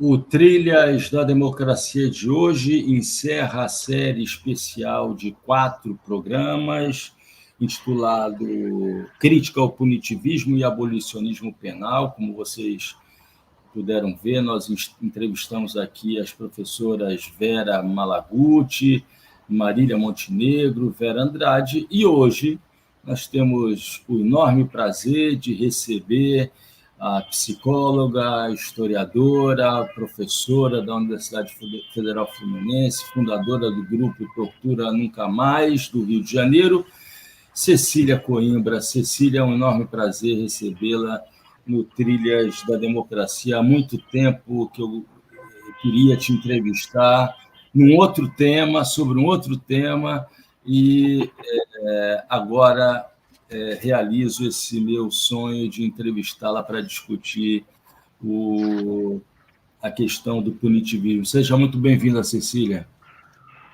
O Trilhas da Democracia de hoje encerra a série especial de 4 programas, intitulado Crítica ao Punitivismo e Abolicionismo Penal. Como vocês puderam ver, nós entrevistamos aqui as professoras Vera Malaguti, Marília Montenegro, Vera Andrade, e hoje nós temos o enorme prazer de receber a psicóloga, historiadora, professora da Universidade Federal Fluminense, fundadora do grupo Tortura Nunca Mais, do Rio de Janeiro, Cecília Coimbra. Cecília, é um enorme prazer recebê-la no Trilhas da Democracia. Há muito tempo que eu queria te entrevistar num outro tema, sobre um outro tema, e agora realizo esse meu sonho de entrevistá-la para discutir a questão do punitivismo. Seja muito bem-vinda, Cecília.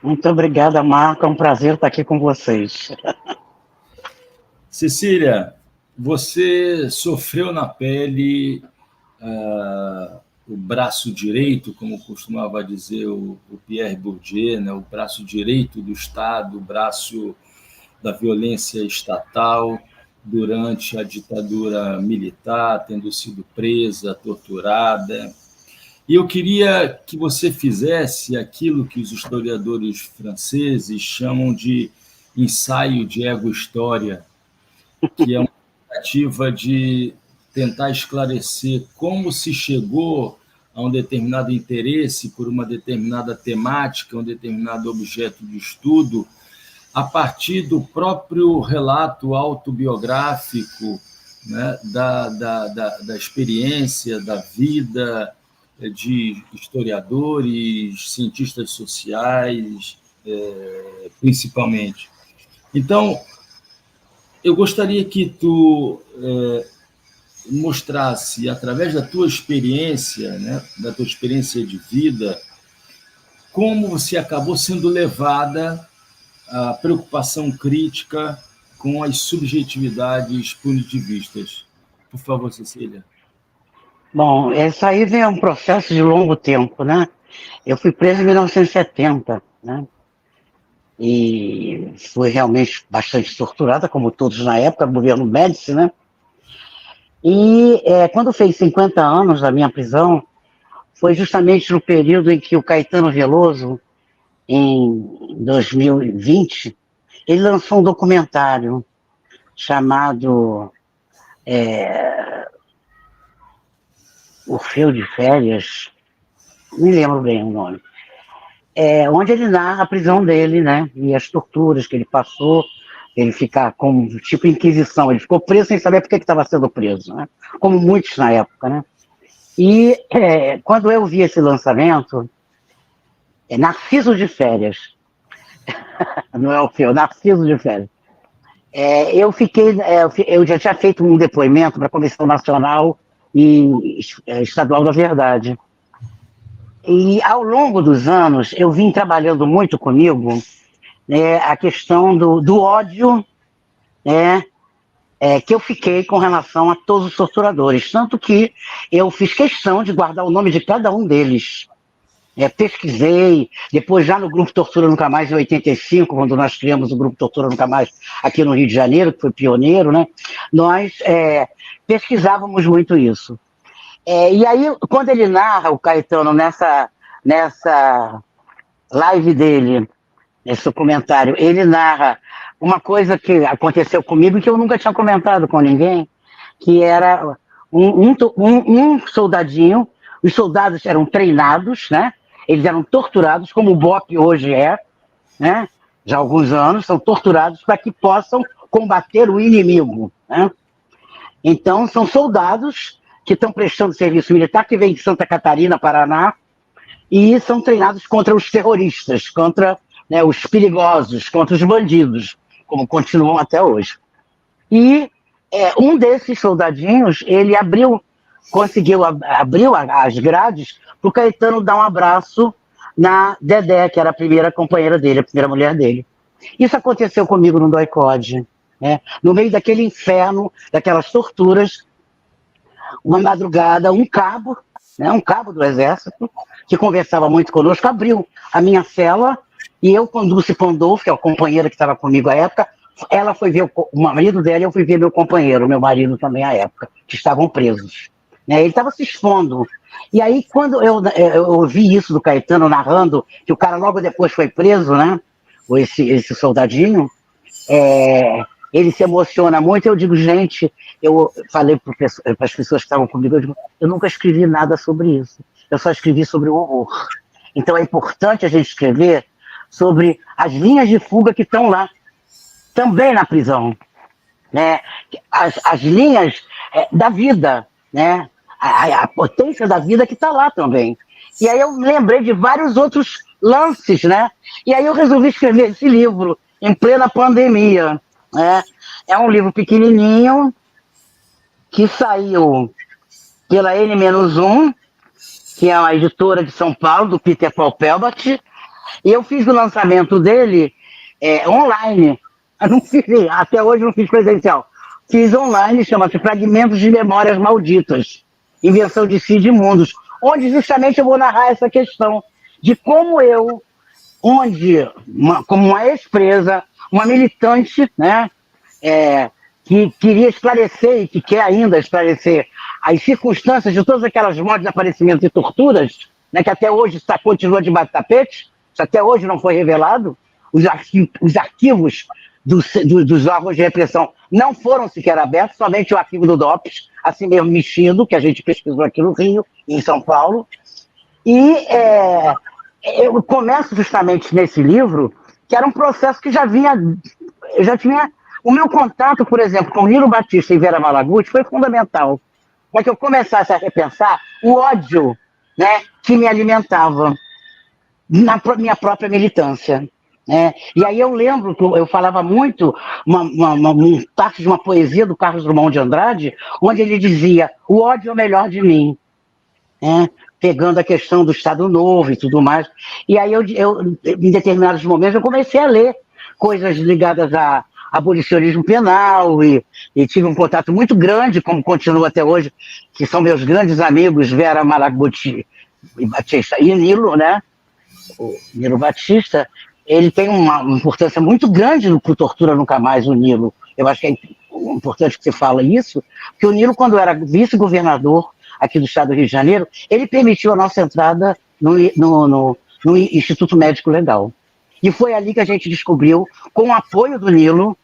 Muito obrigada, Marco. É um prazer estar aqui com vocês. Cecília, você sofreu na pele o braço direito, como costumava dizer o Pierre Bourdieu, né? O braço direito do Estado, o braço da violência estatal durante a ditadura militar, tendo sido presa, torturada. E eu queria que você fizesse aquilo que os historiadores franceses chamam de ensaio de ego-história, que é uma tentativa de tentar esclarecer como se chegou a um determinado interesse por uma determinada temática, um determinado objeto de estudo, a partir do próprio relato autobiográfico, né, da experiência, da vida de historiadores, cientistas sociais, principalmente. Então, eu gostaria que tu mostrasse, através da tua experiência, né, da tua experiência de vida, como você acabou sendo levada à preocupação crítica com as subjetividades punitivistas. Por favor, Cecília. Bom, isso aí vem um processo de longo tempo, né? Eu fui preso em 1970, né? E fui realmente bastante torturada, como todos na época, do governo Médici, né? E quando fez 50 anos da minha prisão, foi justamente no período em que o Caetano Veloso, em 2020, ele lançou um documentário chamado Orfeu de Férias, não me lembro bem o nome, onde ele narra a prisão dele, né, e as torturas que ele passou, ele ficar como tipo inquisição, ele ficou preso sem saber por que estava sendo preso, né, como muitos na época, né. E quando eu vi esse lançamento, Narciso de Férias, não é Orfeu, Narciso de Férias, eu já tinha feito um depoimento para a Comissão Nacional e Estadual da Verdade. E ao longo dos anos, eu vim trabalhando muito comigo, né, a questão do ódio, né, que eu fiquei com relação a todos os torturadores. Tanto que eu fiz questão de guardar o nome de cada um deles. Pesquisei, depois já no Grupo Tortura Nunca Mais, em 85, quando nós criamos o Grupo Tortura Nunca Mais aqui no Rio de Janeiro, que foi pioneiro, né, nós pesquisávamos muito isso. E aí, quando ele narra, o Caetano, nessa live dele, nesse documentário, ele narra uma coisa que aconteceu comigo e que eu nunca tinha comentado com ninguém, que era um soldadinho, os soldados eram treinados, né? Eles eram torturados, como o BOP hoje né? Já há alguns anos, são torturados para que possam combater o inimigo, né? Então, são soldados que estão prestando serviço militar, que vêm de Santa Catarina, Paraná, e são treinados contra os terroristas, contra, né, os perigosos, contra os bandidos, como continuam até hoje. E um desses soldadinhos, ele conseguiu abrir as grades para o Caetano dar um abraço na Dedé, que era a primeira companheira dele, a primeira mulher dele. Isso aconteceu comigo no DOI-CODE, né? No meio daquele inferno, daquelas torturas. Uma madrugada, um cabo, né, um cabo do Exército, que conversava muito conosco, abriu a minha cela, e eu com Dulce Pandolfo, que é a companheira que estava comigo à época, ela foi ver o marido dela e eu fui ver meu companheiro, meu marido também à época, que estavam presos. Né, ele estava se expondo. E aí, quando eu ouvi isso do Caetano narrando, que o cara logo depois foi preso, né, esse soldadinho, ele se emociona muito. Eu digo, gente, eu falei para as pessoas que estavam comigo, eu nunca escrevi nada sobre isso, eu só escrevi sobre o horror. Então é importante a gente escrever sobre as linhas de fuga que estão lá, também na prisão, né? As linhas da vida, né? A potência da vida que está lá também. E aí eu lembrei de vários outros lances, né? E aí eu resolvi escrever esse livro em plena pandemia, né? É um livro pequenininho que saiu pela N-1, que é uma editora de São Paulo, do Peter Paul Pelbat, e eu fiz o lançamento dele online. Eu não fiz, até hoje não fiz presencial. Fiz online, chama-se Fragmentos de Memórias Malditas, Invenção de Cid Mundos, onde justamente eu vou narrar essa questão de como eu, como uma ex-presa, uma militante, né, que queria esclarecer e que quer ainda esclarecer as circunstâncias de todas aquelas mortes, desaparecimentos e torturas, né, que até hoje continua debaixo do tapete, isso até hoje não foi revelado, os arquivos dos órgãos de repressão não foram sequer abertos, somente o arquivo do DOPS, assim mesmo mexido, que a gente pesquisou aqui no Rio, em São Paulo. E eu começo justamente nesse livro, que era um processo que já tinha... O meu contato, por exemplo, com Nilo Batista e Vera Malaguti foi fundamental, para que eu começasse a repensar o ódio, né, que me alimentava na minha própria militância. E aí eu lembro que eu falava muito parte de uma poesia do Carlos Drummond de Andrade, onde ele dizia: o ódio é o melhor de mim, pegando a questão do Estado Novo e tudo mais. E aí eu em determinados momentos eu comecei a ler coisas ligadas a abolicionismo penal e tive um contato muito grande, como continuo até hoje, que são meus grandes amigos Vera Malaguti e Batista e Nilo, né? O Nilo Batista, ele tem uma importância muito grande no Tortura Nunca Mais, o Nilo. Eu acho que é importante que você fale isso, porque o Nilo, quando era vice-governador aqui do estado do Rio de Janeiro, ele permitiu a nossa entrada no Instituto Médico Legal. E foi ali que a gente descobriu, com o apoio do Nilo,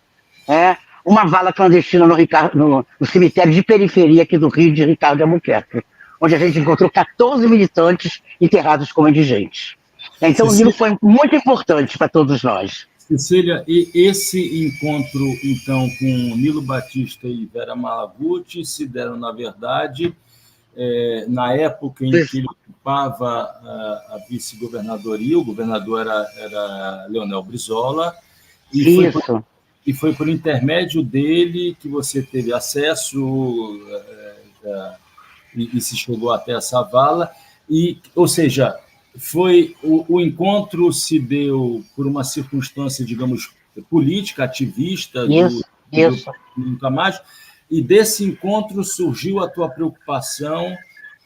uma vala clandestina no cemitério de periferia aqui do Rio, de Ricardo de Albuquerque, onde a gente encontrou 14 militantes enterrados como indigentes. Então, Cecília, o livro foi muito importante para todos nós. Cecília, e esse encontro, então, com Nilo Batista e Vera Malaguti se deram, na verdade, na época em que ele ocupava a vice-governadoria, o governador era Leonel Brizola, e foi por intermédio dele que você teve acesso e se chegou até essa vala, ou seja, o encontro se deu por uma circunstância, digamos, política, ativista, isso. Nunca Mais, e desse encontro surgiu a tua preocupação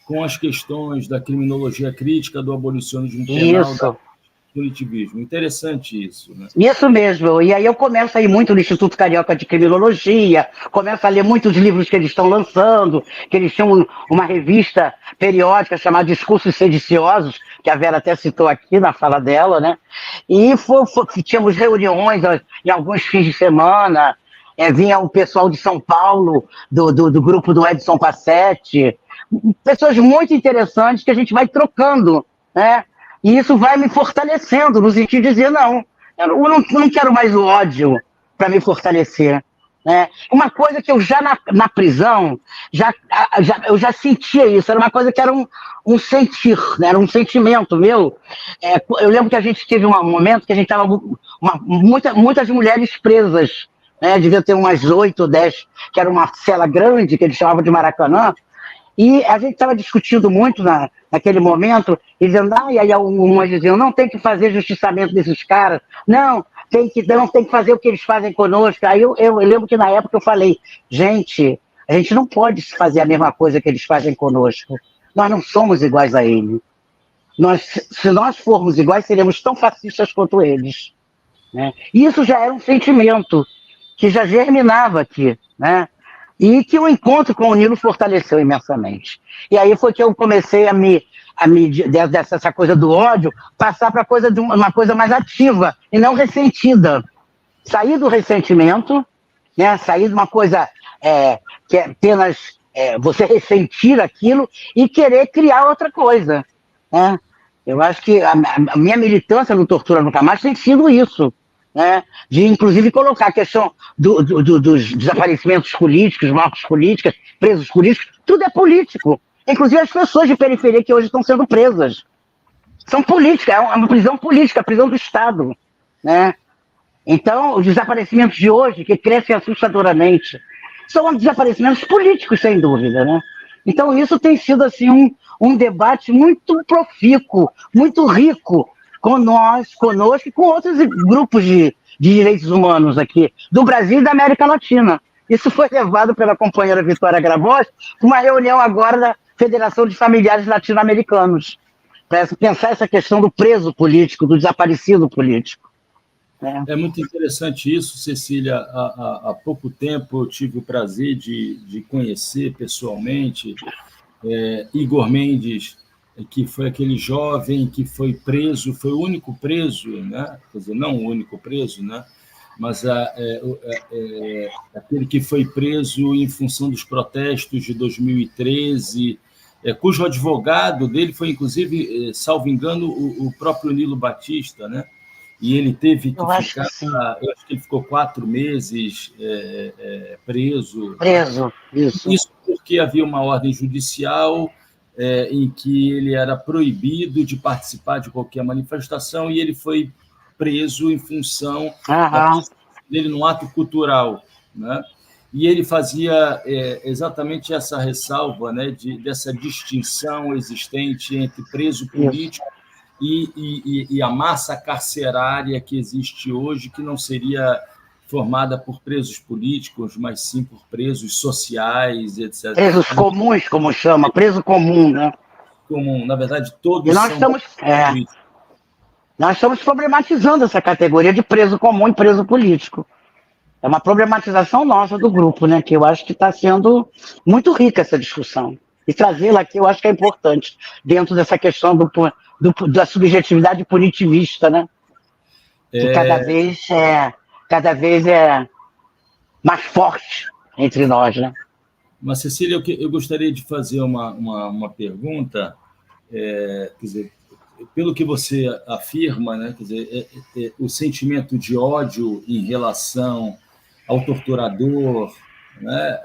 com as questões da criminologia crítica, do abolicionismo penal, do punitivismo. Interessante isso, né? Isso mesmo. E aí eu começo a ir muito no Instituto Carioca de Criminologia, começo a ler muitos livros que eles estão lançando, que eles tinham uma revista periódica chamada Discursos Sediciosos, que a Vera até citou aqui na fala dela, né? E tínhamos reuniões em alguns fins de semana, vinha o pessoal de São Paulo, do grupo do Edson Passetti, pessoas muito interessantes que a gente vai trocando, né? E isso vai me fortalecendo, no sentido de dizer, não, eu não quero mais o ódio para me fortalecer. Né? Uma coisa que eu já na prisão, eu já sentia isso, era uma coisa que era um sentir, né? Era um sentimento meu. Eu lembro que a gente teve um momento que a gente estava muitas mulheres presas, né? Devia ter umas 8 ou 10, que era uma cela grande, que eles chamavam de Maracanã, e a gente estava discutindo muito naquele momento, e dizendo, e aí algumas diziam, não tem que fazer justiçamento desses caras, não tem que fazer o que eles fazem conosco. Aí eu lembro que na época eu falei, gente, a gente não pode fazer a mesma coisa que eles fazem conosco, nós não somos iguais a ele. Se nós formos iguais, seremos tão fascistas quanto eles. Né? E isso já era um sentimento que já germinava aqui, né? E que o encontro com o Nilo fortaleceu imensamente. E aí foi que eu comecei dessa coisa do ódio, passar para uma coisa mais ativa e não ressentida. Sair do ressentimento, né? Sair de uma coisa que é apenas você ressentir aquilo e querer criar outra coisa. Né? Eu acho que a minha militância no Tortura Nunca Mais tem sido isso. Né? De, inclusive, colocar a questão dos desaparecimentos políticos, mortes políticas, presos políticos, tudo é político. Inclusive as pessoas de periferia que hoje estão sendo presas. São políticas, é uma prisão política, a prisão do Estado. Né? Então, os desaparecimentos de hoje, que crescem assustadoramente, são desaparecimentos políticos, sem dúvida. Né? Então, isso tem sido assim, um debate muito profícuo, muito rico, conosco e com outros grupos de direitos humanos aqui, do Brasil e da América Latina. Isso foi levado pela companheira Vitória Grabós para uma reunião agora da Federação de Familiares Latino-Americanos, para pensar essa questão do preso político, do desaparecido político. É muito interessante isso, Cecília. Há pouco tempo eu tive o prazer de conhecer pessoalmente Igor Mendes, que foi aquele jovem que foi preso, foi o único preso, né? Quer dizer, não o único preso, né? Mas aquele que foi preso em função dos protestos de 2013, cujo advogado dele foi, inclusive, salvo engano, o próprio Nilo Batista, né? E ele teve que ficar, eu acho que ele ficou 4 meses preso. Preso, isso. Isso porque havia uma ordem judicial em que ele era proibido de participar de qualquer manifestação e ele foi preso em função dele num ato cultural, né? E ele fazia exatamente essa ressalva, né, dessa distinção existente entre preso político e a massa carcerária que existe hoje, que não seria formada por presos políticos, mas sim por presos sociais, etc. Presos comuns, como chama, preso comum, né? Comum, na verdade, todos e nós são... Nós estamos problematizando essa categoria de preso comum e preso político. É uma problematização nossa do grupo, né? Que eu acho que está sendo muito rica essa discussão. E trazê-la aqui eu acho que é importante, dentro dessa questão da subjetividade punitivista, né? Que cada vez é mais forte entre nós, né? Mas, Cecília, eu gostaria de fazer uma pergunta, quer dizer, pelo que você afirma, né, quer dizer, o sentimento de ódio em relação ao torturador, né,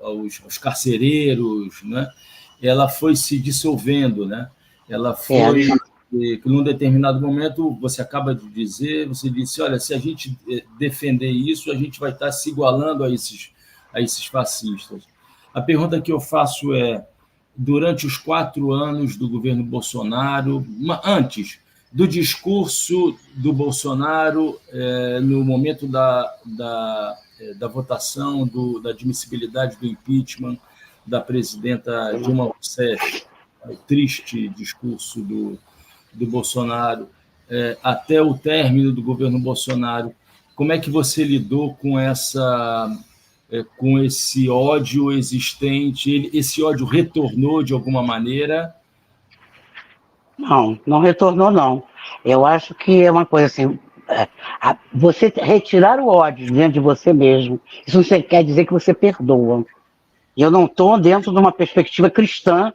aos carcereiros, né, ela foi se dissolvendo, né? Ela foi... Num determinado momento, você acaba de dizer, você disse, olha, se a gente defender isso, a gente vai estar se igualando a esses fascistas. A pergunta que eu faço durante os 4 anos do governo Bolsonaro, antes do discurso do Bolsonaro, no momento da votação da admissibilidade do impeachment da presidenta Dilma Rousseff, o triste discurso do Bolsonaro, até o término do governo Bolsonaro, como é que você lidou com esse ódio existente? Esse ódio retornou de alguma maneira? Não retornou, não. Eu acho que é uma coisa assim, você retirar o ódio dentro de você mesmo, isso não quer dizer que você perdoa. Eu não estou dentro de uma perspectiva cristã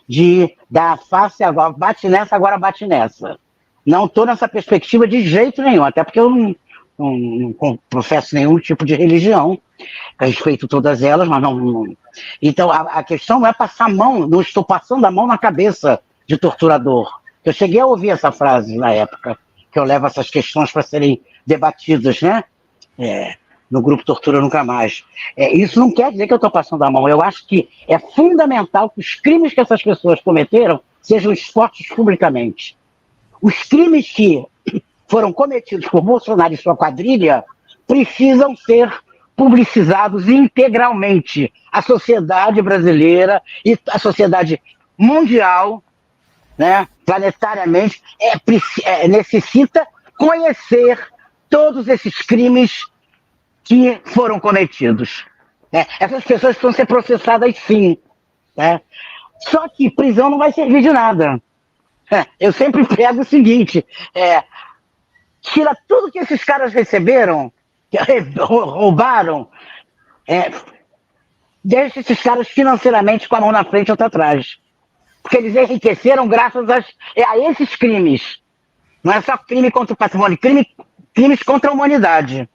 de dar face agora, bate nessa, agora bate nessa. Não estou nessa perspectiva de jeito nenhum, até porque eu não professo nenhum tipo de religião, respeito todas elas, mas não... Então, a questão não é passar a mão, não estou passando a mão na cabeça de torturador. Eu cheguei a ouvir essa frase na época, que eu levo essas questões para serem debatidas, né? No grupo Tortura Nunca Mais. Isso não quer dizer que eu estou passando a mão. Eu acho que é fundamental que os crimes que essas pessoas cometeram sejam expostos publicamente. Os crimes que foram cometidos por Bolsonaro e sua quadrilha precisam ser publicizados integralmente. A sociedade brasileira e a sociedade mundial, né, planetariamente, necessita conhecer todos esses crimes que foram cometidos. Né? Essas pessoas precisam ser processadas, sim. Né? Só que prisão não vai servir de nada. Eu sempre prego o seguinte, tira tudo que esses caras receberam, que roubaram, deixa esses caras financeiramente com a mão na frente ou atrás. Porque eles enriqueceram graças a esses crimes. Não é só crime contra o patrimônio, crimes contra a humanidade.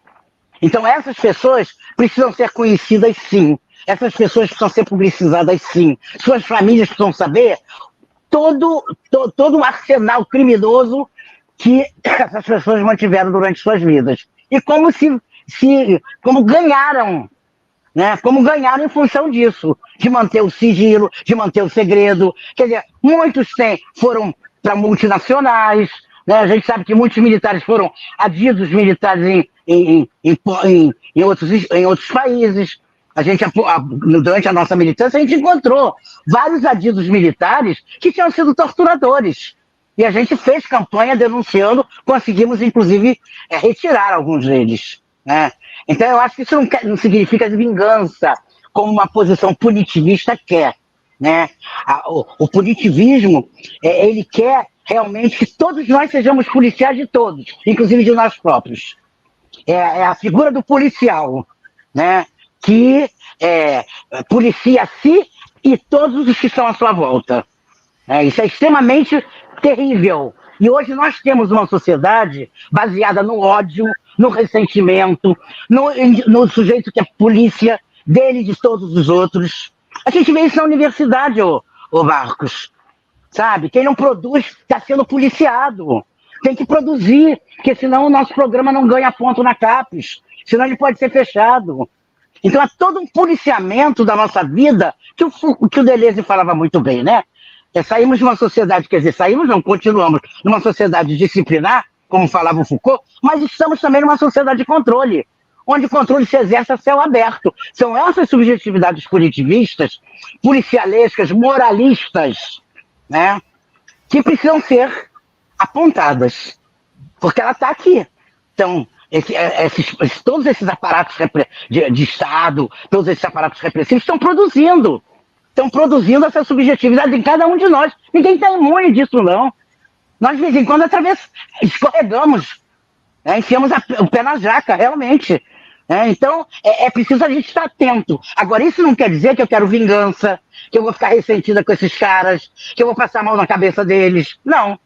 Então essas pessoas precisam ser conhecidas, sim. Essas pessoas precisam ser publicizadas, sim. Suas famílias precisam saber todo o arsenal criminoso que essas pessoas mantiveram durante suas vidas. E como como ganharam, né? Como ganharam em função disso, de manter o sigilo, de manter o segredo. Quer dizer, muitos foram para multinacionais, né? A gente sabe que muitos militares foram adidos militares em outros países. Durante a nossa militância, a gente encontrou vários adidos militares que tinham sido torturadores. E a gente fez campanha denunciando, conseguimos, inclusive, retirar alguns deles. Né? Então, eu acho que isso não significa vingança, como uma posição punitivista quer. Né? O punitivismo, ele quer realmente que todos nós sejamos policiais de todos, inclusive de nós próprios. É a figura do policial, né? Que policia a si e todos os que estão à sua volta. Isso é extremamente terrível. E hoje nós temos uma sociedade baseada no ódio, no ressentimento, no sujeito que é polícia dele e de todos os outros. A gente vê isso na universidade, ô Marcos. Sabe? Quem não produz está sendo policiado. Tem que produzir, porque senão o nosso programa não ganha ponto na CAPES. Senão ele pode ser fechado. Então é todo um policiamento da nossa vida que o Deleuze falava muito bem, né? Saímos de uma sociedade, quer dizer, continuamos numa sociedade disciplinar, como falava o Foucault, mas estamos também numa sociedade de controle, onde o controle se exerce a céu aberto. São essas subjetividades punitivistas, policialescas, moralistas, né, que precisam ser apontadas, porque ela está aqui. Então, todos esses aparatos de Estado, todos esses aparatos repressivos estão produzindo essa subjetividade em cada um de nós. Ninguém está imune disso, não. Nós, de vez em quando, escorregamos, enfiamos o pé na jaca, realmente. Então, é preciso a gente estar atento. Agora, isso não quer dizer que eu quero vingança, que eu vou ficar ressentida com esses caras, que eu vou passar a mão na cabeça deles. Não.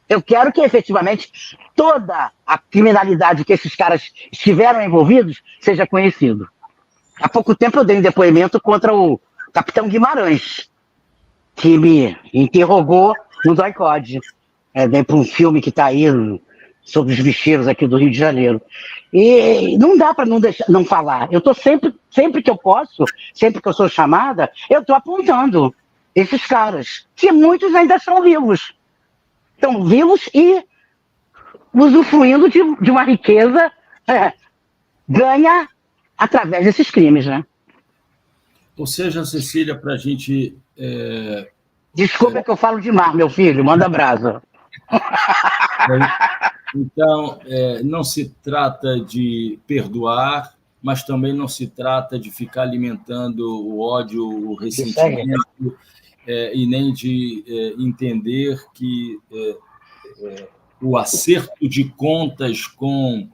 Eu quero que, efetivamente, toda a criminalidade que esses caras estiveram envolvidos seja conhecido. Há pouco tempo eu dei um depoimento contra o Capitão Guimarães, que me interrogou no DOI-CODE, para um filme que está aí sobre os bicheiros aqui do Rio de Janeiro. E não dá para não falar. Eu estou sempre que eu posso, sempre que eu sou chamada, eu estou apontando esses caras, que muitos ainda são vivos. Estão vivos e usufruindo de uma riqueza ganha através desses crimes, né? Ou seja, Cecília, para a gente... Desculpa que eu falo demais, meu filho, manda brasa. Então, não se trata de perdoar, mas também não se trata de ficar alimentando o ódio, o ressentimento, e nem de entender que o acerto de contas com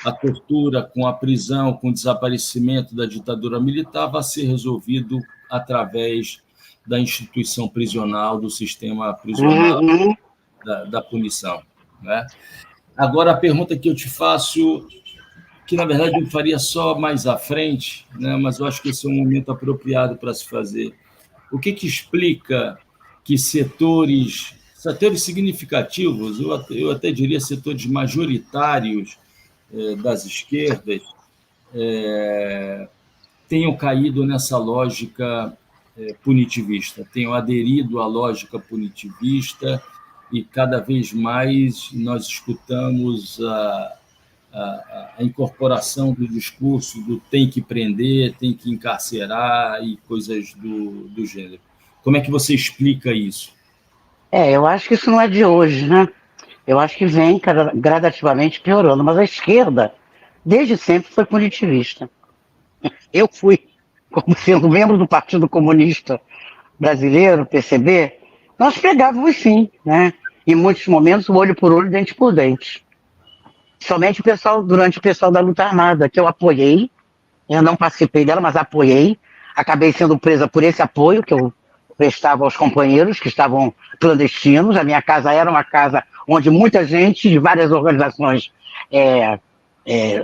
a tortura, com a prisão, com o desaparecimento da ditadura militar vai ser resolvido através da instituição prisional, do sistema prisional, da punição. Né? Agora, a pergunta que eu te faço, que na verdade eu faria só mais à frente, né? Mas eu acho que esse é um momento apropriado para se fazer. O que explica que setores significativos, eu até diria setores majoritários das esquerdas, tenham caído nessa lógica punitivista, tenham aderido à lógica punitivista, e cada vez mais nós escutamos a incorporação do discurso do tem que prender, tem que encarcerar e coisas do gênero. Como é que você explica isso? Eu acho que isso não é de hoje, né? Eu acho que vem gradativamente piorando, mas a esquerda, desde sempre, foi punitivista. Eu fui, como sendo membro do Partido Comunista Brasileiro, PCB, nós pregávamos sim, né? Em muitos momentos, o olho por olho, dente por dente. Somente durante o pessoal da luta armada, que eu apoiei, eu não participei dela, mas apoiei, acabei sendo presa por esse apoio que eu prestava aos companheiros que estavam clandestinos. A minha casa era uma casa onde muita gente de várias organizações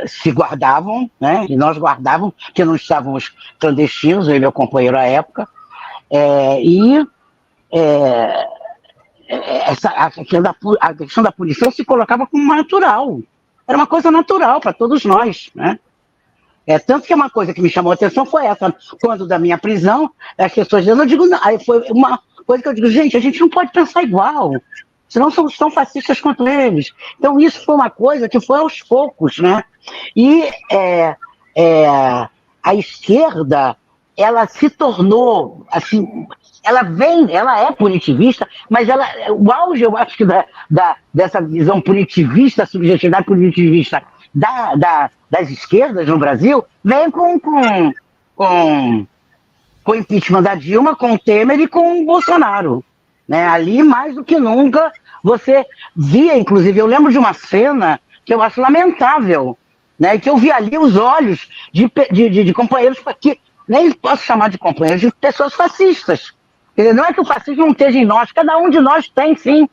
se guardavam, né? E nós guardávamos, porque não estávamos clandestinos, eu e meu companheiro à época. A questão da punição se colocava como natural. Era uma coisa natural para todos nós, né? Tanto que uma coisa que me chamou a atenção foi essa. Quando da minha prisão, as pessoas dizendo, eu digo, não. Aí foi uma coisa que eu digo, gente, a gente não pode pensar igual, senão somos tão fascistas quanto eles. Então isso foi uma coisa que foi aos poucos, né? E a esquerda, ela se tornou, assim, ela é punitivista, mas o auge, eu acho que dessa visão punitivista, subjetividade punitivista das esquerdas no Brasil, vem com o impeachment da Dilma, com o Temer e com o Bolsonaro. Né? Ali, mais do que nunca, você via, inclusive, eu lembro de uma cena que eu acho lamentável, né? Que eu vi ali os olhos de companheiros que nem posso chamar de companheiros, de pessoas fascistas. Não é que o fascismo não esteja em nós, cada um de nós tem, sim,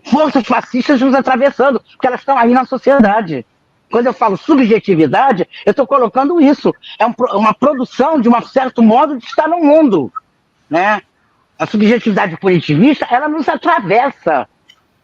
forças fascistas nos atravessando, porque elas estão aí na sociedade. Quando eu falo subjetividade, eu estou colocando isso. É uma produção, de um certo modo, de estar no mundo. Né? A subjetividade punitivista, ela nos atravessa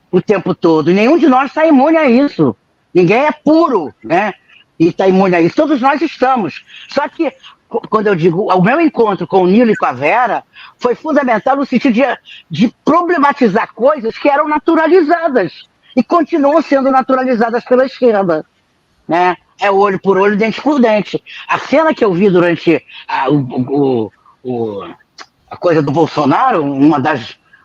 o tempo todo. E nenhum de nós está imune a isso. Ninguém é puro, né? E está imune a isso. Todos nós estamos. Só que, quando eu digo, o meu encontro com o Nilo e com a Vera foi fundamental no sentido de problematizar coisas que eram naturalizadas e continuam sendo naturalizadas pela esquerda. Né? É olho por olho, dente por dente. A cena que eu vi durante a coisa do Bolsonaro, uma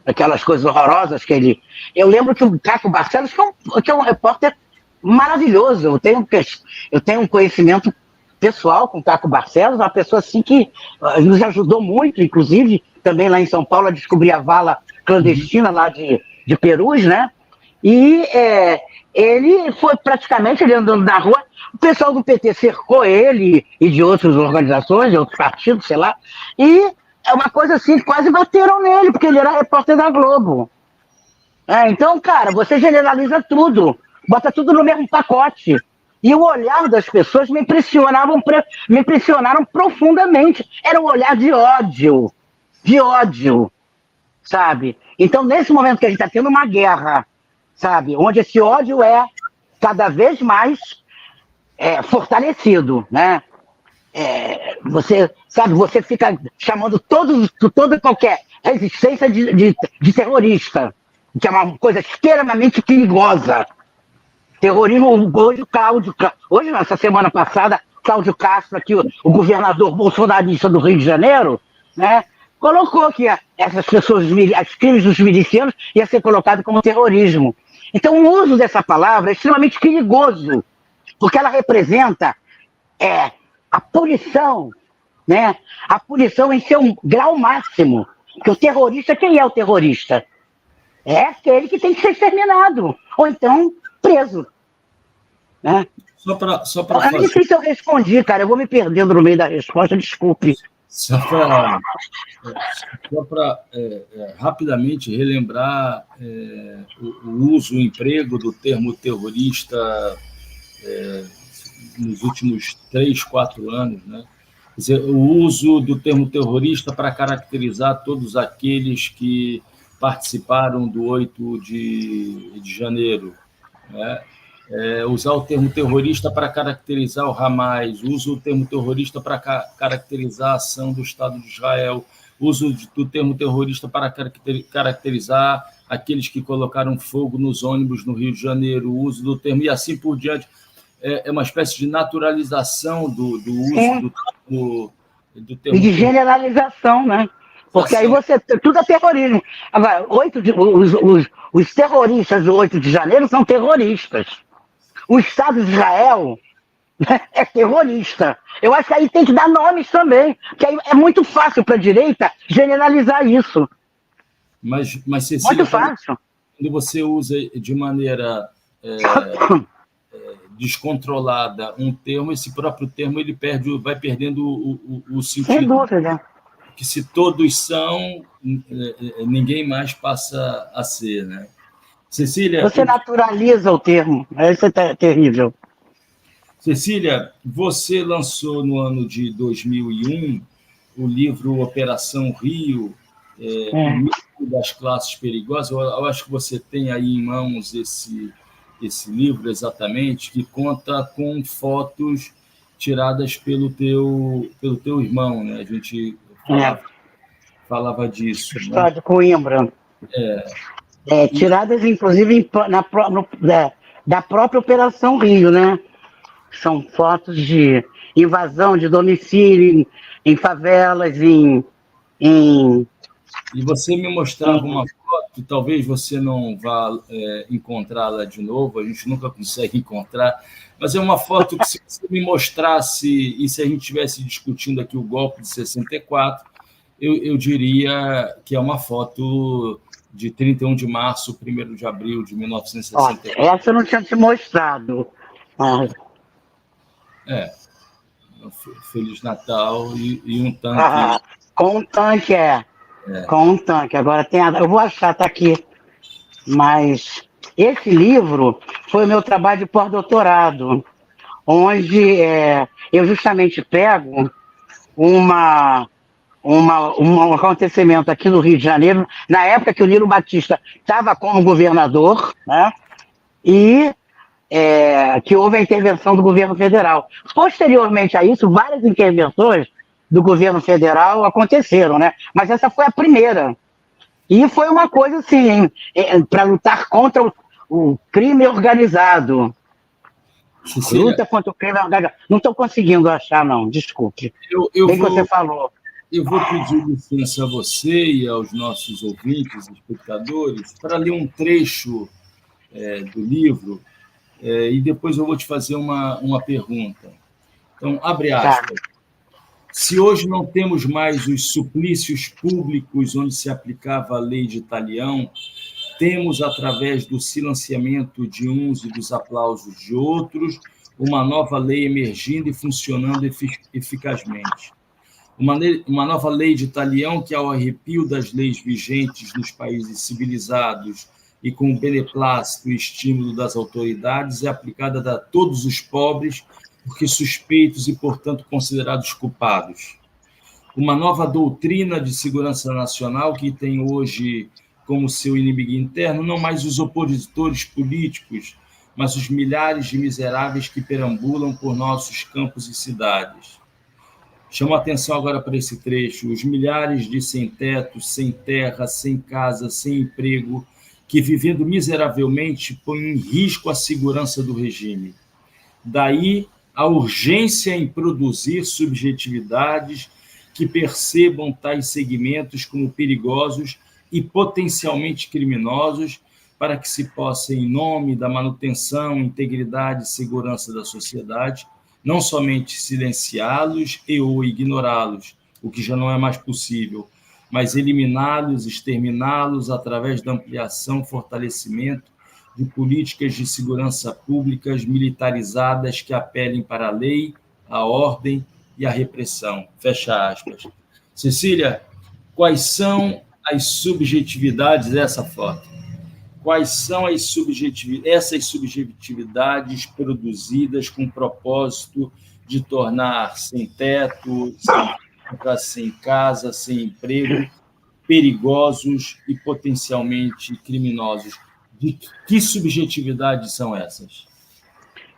daquelas coisas horrorosas que ele... Eu lembro que o Caco Barcelos, que é um repórter maravilhoso, eu tenho um conhecimento pessoal com o Caco Barcelos, uma pessoa assim que nos ajudou muito, inclusive, também lá em São Paulo, a descobrir a vala clandestina lá de Perus, né? E ele foi praticamente, ele andando na rua, o pessoal do PT cercou ele e de outras organizações, de outros partidos, sei lá, e é uma coisa assim, quase bateram nele, porque ele era repórter da Globo. Então, cara, você generaliza tudo, bota tudo no mesmo pacote. E o olhar das pessoas me impressionaram profundamente. Era um olhar de ódio, sabe? Então, nesse momento que a gente está tendo uma guerra, sabe, onde esse ódio é cada vez mais fortalecido, né? Você fica chamando toda qualquer resistência de terrorista, que é uma coisa extremamente perigosa. Terrorismo, hoje, nessa semana passada, Cláudio Castro, aqui, o governador bolsonarista do Rio de Janeiro, né, colocou que essas pessoas, os crimes dos milicianos, ia ser colocado como terrorismo. Então, o uso dessa palavra é extremamente perigoso, porque ela representa a punição, né? A punição em seu grau máximo. Porque o terrorista, quem é o terrorista? É aquele que tem que ser exterminado, ou então preso. Né? Só para eu não sei se eu respondi, cara, eu vou me perdendo no meio da resposta, desculpe. Só para rapidamente relembrar o uso, o emprego do termo terrorista nos últimos 3, 4 anos, né? Quer dizer, o uso do termo terrorista para caracterizar todos aqueles que participaram do 8 de janeiro, né? Usar o termo terrorista para caracterizar o Hamas, usa o termo terrorista para caracterizar a ação do Estado de Israel, uso do termo terrorista para caracterizar aqueles que colocaram fogo nos ônibus no Rio de Janeiro, uso do termo, e assim por diante. é uma espécie de naturalização do uso do termo. E de generalização, né? Porque aí tudo é terrorismo. Agora, os terroristas do 8 de janeiro são terroristas. O Estado de Israel é terrorista. Eu acho que aí tem que dar nomes também, que aí é muito fácil para a direita generalizar isso. Mas Cecília, muito fácil. Quando você usa de maneira descontrolada um termo, esse próprio termo ele vai perdendo o sentido. Sem dúvida. Que se todos são, ninguém mais passa a ser, né? Cecília... Você naturaliza o termo, isso é terrível. Cecília, você lançou no ano de 2001 o livro Operação Rio, o mito das classes perigosas. Eu acho que você tem aí em mãos esse livro, exatamente, que conta com fotos tiradas pelo teu irmão, né? A gente falava disso. História de Coimbra. Tiradas, inclusive, da própria Operação Rio, né? São fotos de invasão de domicílio em favelas, E você me mostrava uma foto, talvez você não vá encontrá-la de novo, a gente nunca consegue encontrar, mas é uma foto que, se você me mostrasse, e se a gente estivesse discutindo aqui o golpe de 64, eu diria que é uma foto de 31 de março, 1º de abril de 1964. Essa eu não tinha te mostrado. Feliz Natal e um tanque. Com um tanque, Com um tanque. Agora eu vou achar, tá aqui. Mas esse livro foi o meu trabalho de pós-doutorado, onde eu justamente pego um acontecimento aqui no Rio de Janeiro, na época que o Nilo Batista estava como governador, né? E que houve a intervenção do governo federal. Posteriormente a isso, várias intervenções do governo federal aconteceram, né? Mas essa foi a primeira. E foi uma coisa assim, para lutar contra o crime organizado. Cecília, luta contra o crime organizado. Não estou conseguindo achar, não, desculpe. Bem que você falou. Eu vou pedir licença a você e aos nossos ouvintes e espectadores para ler um trecho do livro, e depois eu vou te fazer uma pergunta. Então, abre aspas. Se hoje não temos mais os suplícios públicos onde se aplicava a lei de Talião, temos, através do silenciamento de uns e dos aplausos de outros, uma nova lei emergindo e funcionando eficazmente. Uma nova lei de Talião que, ao arrepio das leis vigentes nos países civilizados e com o beneplácito e estímulo das autoridades, é aplicada a todos os pobres, porque suspeitos e, portanto, considerados culpados. Uma nova doutrina de segurança nacional que tem hoje como seu inimigo interno não mais os opositores políticos, mas os milhares de miseráveis que perambulam por nossos campos e cidades. Chamo a atenção agora para esse trecho. Os milhares de sem-teto, sem terra, sem casa, sem emprego, que, vivendo miseravelmente, põem em risco a segurança do regime. Daí a urgência em produzir subjetividades que percebam tais segmentos como perigosos e potencialmente criminosos, para que se possa, em nome da manutenção, integridade e segurança da sociedade, não somente silenciá-los ou ignorá-los, o que já não é mais possível, mas eliminá-los, exterminá-los através da ampliação e fortalecimento de políticas de segurança públicas militarizadas que apelem para a lei, a ordem e a repressão. Fecha aspas. Cecília, quais são as subjetividades dessa foto? Quais são essas subjetividades produzidas com o propósito de tornar sem teto, sem casa, sem emprego, perigosos e potencialmente criminosos? De que subjetividades são essas?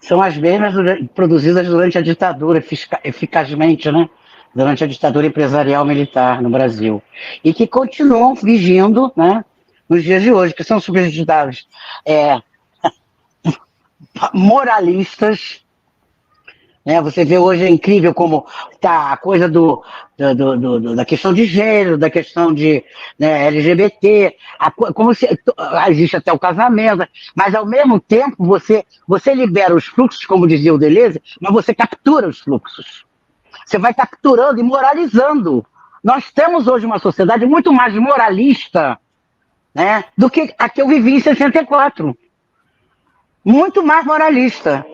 São as mesmas produzidas durante a ditadura, eficazmente, né? Durante a ditadura empresarial militar no Brasil. E que continuam vigindo, né? Nos dias de hoje, que são subjetividades moralistas, né? Você vê hoje, é incrível como tá a coisa da questão de gênero, da questão de, né, LGBT, como existe até o casamento, mas ao mesmo tempo você libera os fluxos, como dizia o Deleuze, mas você captura os fluxos. Você vai capturando e moralizando. Nós temos hoje uma sociedade muito mais moralista, né, do que a que eu vivi em 64. Muito mais moralista.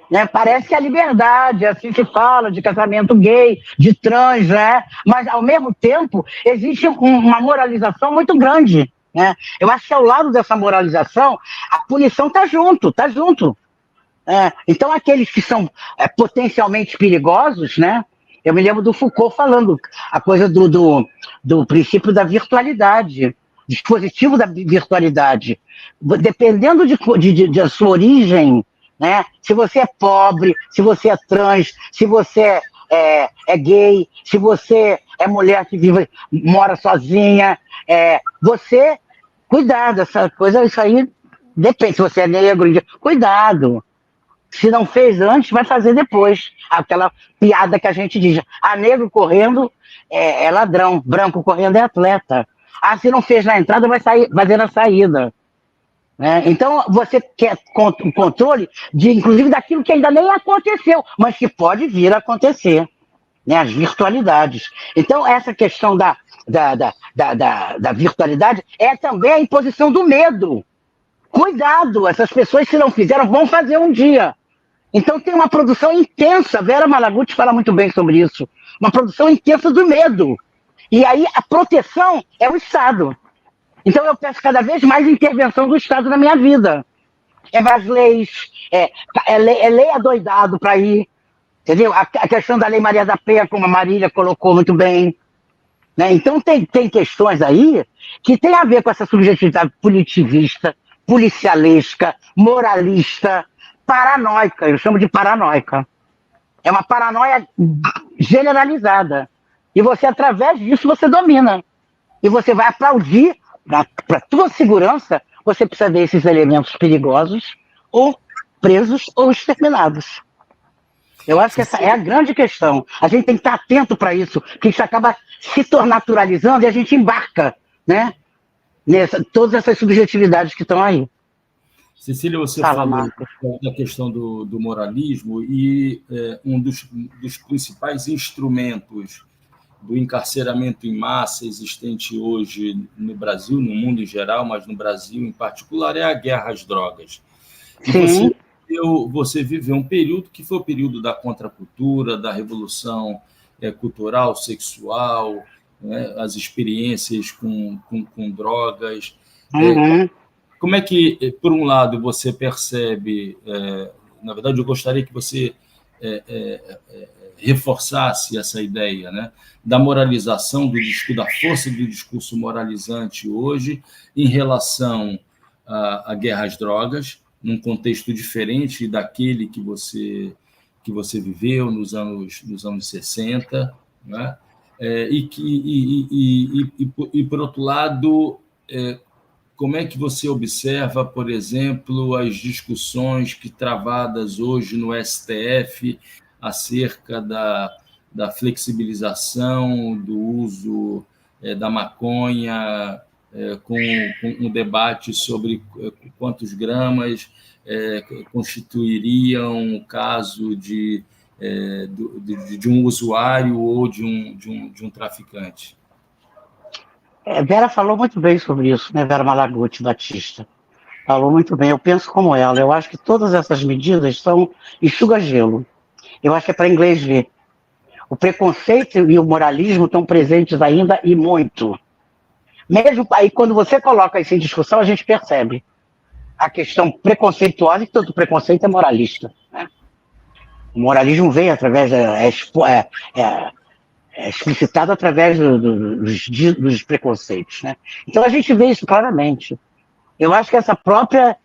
Né? Parece que a liberdade, assim se fala, de casamento gay, de trans, né? Mas, ao mesmo tempo, existe uma moralização muito grande. Né? Eu acho que ao lado dessa moralização, a punição está junto, está junto. Então, aqueles que são potencialmente perigosos, né? Eu me lembro do Foucault falando a coisa do princípio da virtualidade, dispositivo da virtualidade. Dependendo da sua origem, né? Se você é pobre, se você é trans, se você é gay, se você é mulher que mora sozinha, você, cuidado, essa coisa, isso aí depende, se você é negro, cuidado. Se não fez antes, vai fazer depois. Aquela piada que a gente diz, negro correndo é ladrão, branco correndo é atleta. Se não fez na entrada, vai fazer na saída. Né? Então, você quer o controle, inclusive daquilo que ainda nem aconteceu, mas que pode vir a acontecer, né? As virtualidades. Então, essa questão da virtualidade é também a imposição do medo. Cuidado, essas pessoas, se não fizeram, vão fazer um dia. Então, tem uma produção intensa, Vera Malaguti fala muito bem sobre isso, uma produção intensa do medo. E aí, a proteção é o Estado. Então eu peço cada vez mais intervenção do Estado na minha vida. Mais leis, lei adoidado para ir, entendeu? A questão da Lei Maria da Penha, como a Marília colocou muito bem. Né? Então tem questões aí que tem a ver com essa subjetividade punitivista, policialesca, moralista, paranoica, eu chamo de paranoica. É uma paranoia generalizada. E você, através disso, você domina. E você vai aplaudir. Para tua segurança, você precisa ver esses elementos perigosos ou presos ou exterminados. Eu acho que essa é a grande questão. A gente tem que estar atento para isso, porque isso acaba se naturalizando e a gente embarca, né, todas essas subjetividades que estão aí. Cecília, você falou da questão do moralismo e um dos principais instrumentos do encarceramento em massa existente hoje no Brasil, no mundo em geral, mas no Brasil em particular, é a guerra às drogas. E você viveu um período que foi o período da contracultura, da revolução cultural, sexual, né, as experiências com drogas. Como é que, por um lado, você percebe... na verdade, eu gostaria que você reforçasse essa ideia, né, da moralização, da força do discurso moralizante hoje em relação à guerra às drogas, num contexto diferente daquele que você viveu nos anos 60, né? E por outro lado, como é que você observa, por exemplo, as discussões travadas hoje no STF acerca da flexibilização do uso da maconha, com um debate sobre quantos gramas constituiriam o caso de um usuário ou de um traficante? Vera falou muito bem sobre isso, né? Vera Malaguti Batista. Falou muito bem, eu penso como ela. Eu acho que todas essas medidas são enxuga-gelo. Eu acho que é para inglês ver. O preconceito e o moralismo estão presentes ainda e muito. Mesmo aí, quando você coloca isso em discussão, a gente percebe a questão preconceituosa, e que todo preconceito é moralista. Né? O moralismo vem através, explicitado através dos preconceitos. Né? Então a gente vê isso claramente. Eu acho que essa própria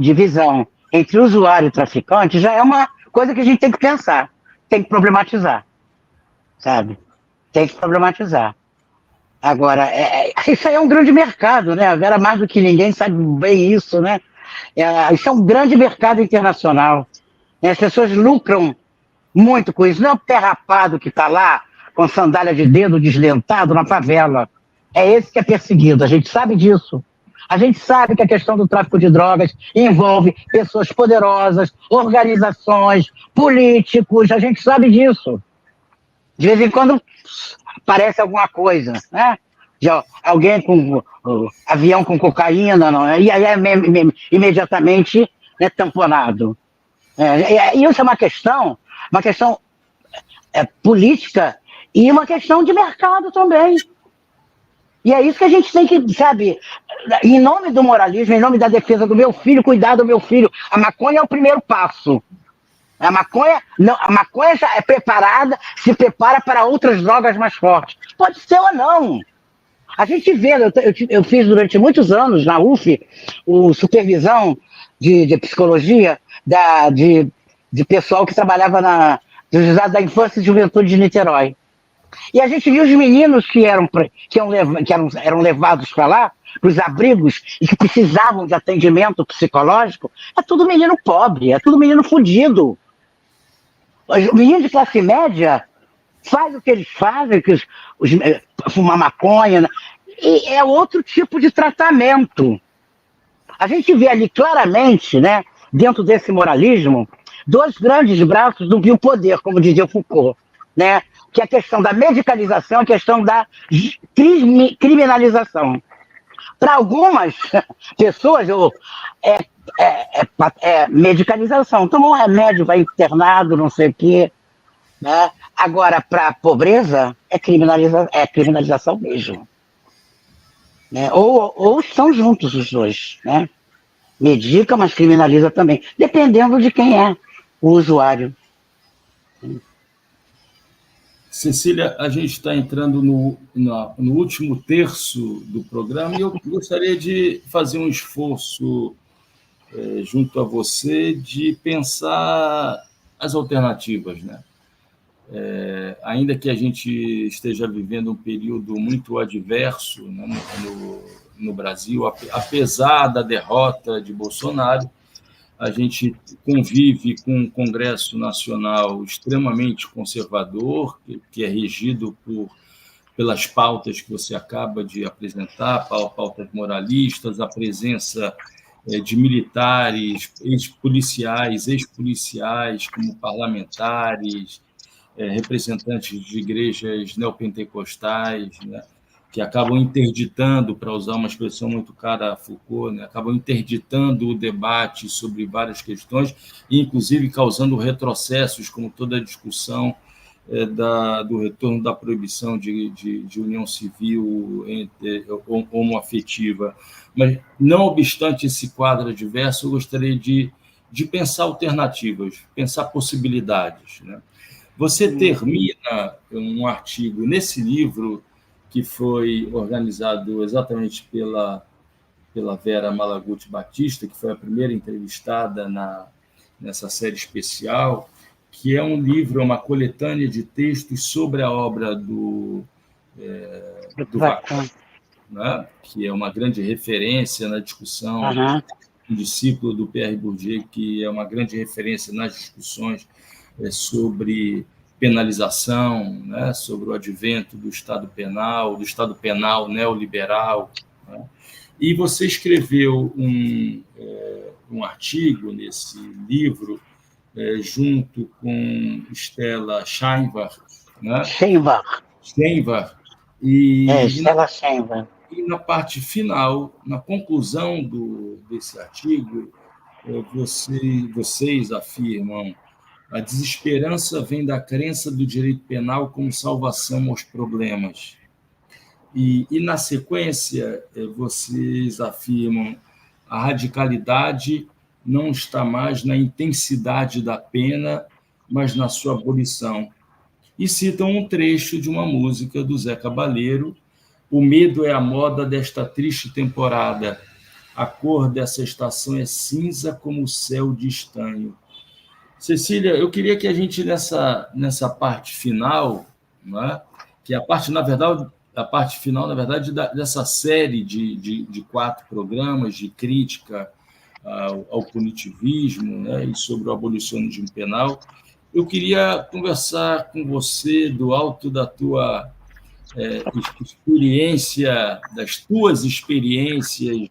divisão entre usuário e traficante já é uma coisa que a gente tem que pensar, tem que problematizar, sabe? Tem que problematizar. Agora, isso aí é um grande mercado, né? A Vera, mais do que ninguém, sabe bem isso, né? Isso é um grande mercado internacional. As pessoas lucram muito com isso. Não é o pé rapado que está lá, com sandália de dedo deslentado na favela. É esse que é perseguido, a gente sabe disso. A gente sabe que a questão do tráfico de drogas envolve pessoas poderosas, organizações, políticos, a gente sabe disso. De vez em quando aparece alguma coisa, né? De alguém com avião com cocaína, não, e aí é imediatamente, né, tamponado. E isso é uma questão política e uma questão de mercado também. E é isso que a gente tem que, sabe, em nome do moralismo, em nome da defesa do meu filho, cuidar do meu filho. A maconha é o primeiro passo. A maconha já é preparada, se prepara para outras drogas mais fortes. Pode ser ou não. A gente vê, eu fiz durante muitos anos na UF, supervisão de psicologia de pessoal que trabalhava no Juizado da Infância e Juventude de Niterói. E a gente viu os meninos que eram levados para lá, para os abrigos, e que precisavam de atendimento psicológico. É tudo menino pobre, é tudo menino fudido. Os meninos de classe média faz o que eles fazem, fumar maconha, e é outro tipo de tratamento. A gente vê ali claramente, né, dentro desse moralismo, dois grandes braços do biopoder, como dizia Foucault, né, que é a questão da medicalização, a questão da criminalização. Para algumas pessoas, medicalização. Tomou um remédio, vai internado, não sei o quê. Né? Agora, para a pobreza, é criminalização mesmo. Né? Ou estão juntos os dois. Né? Medica, mas criminaliza também. Dependendo de quem é o usuário. Cecília, a gente está entrando no último terço do programa e eu gostaria de fazer um esforço junto a você de pensar as alternativas, né? Ainda que a gente esteja vivendo um período muito adverso, né, no Brasil, apesar da derrota de Bolsonaro, a gente convive com um Congresso Nacional extremamente conservador, que é regido pelas pautas que você acaba de apresentar, pautas moralistas, a presença de militares, ex-policiais, como parlamentares, representantes de igrejas neopentecostais, né, que acabam interditando, para usar uma expressão muito cara a Foucault, né, acabam interditando o debate sobre várias questões, inclusive causando retrocessos, como toda a discussão do retorno da proibição de união civil homoafetiva. Mas, não obstante esse quadro adverso, eu gostaria de pensar alternativas, pensar possibilidades. Né? Você termina um artigo nesse livro, que foi organizado exatamente pela Vera Malaguti Batista, que foi a primeira entrevistada nessa série especial, que é um livro, uma coletânea de textos sobre a obra do Lacan, né? Que é uma grande referência na discussão, um discípulo do Pierre Bourdieu, que é uma grande referência nas discussões sobre penalização, né, sobre o advento do Estado penal neoliberal. Né? E você escreveu um artigo nesse livro junto com Stella Scheinbach, né? Scheinbach. Stella Scheinbach. E na parte final, na conclusão desse artigo, vocês afirmam: a desesperança vem da crença do direito penal como salvação aos problemas. E na sequência, vocês afirmam: a radicalidade não está mais na intensidade da pena, mas na sua abolição. E citam um trecho de uma música do Zé Cabaleiro: o medo é a moda desta triste temporada, a cor dessa estação é cinza como o céu de estanho. Cecília, eu queria que a gente, nessa parte final, né, que é a parte final, na verdade, dessa série de 4 programas de crítica ao punitivismo, né, e sobre o abolicionismo penal, eu queria conversar com você do alto da tua experiência, das tuas experiências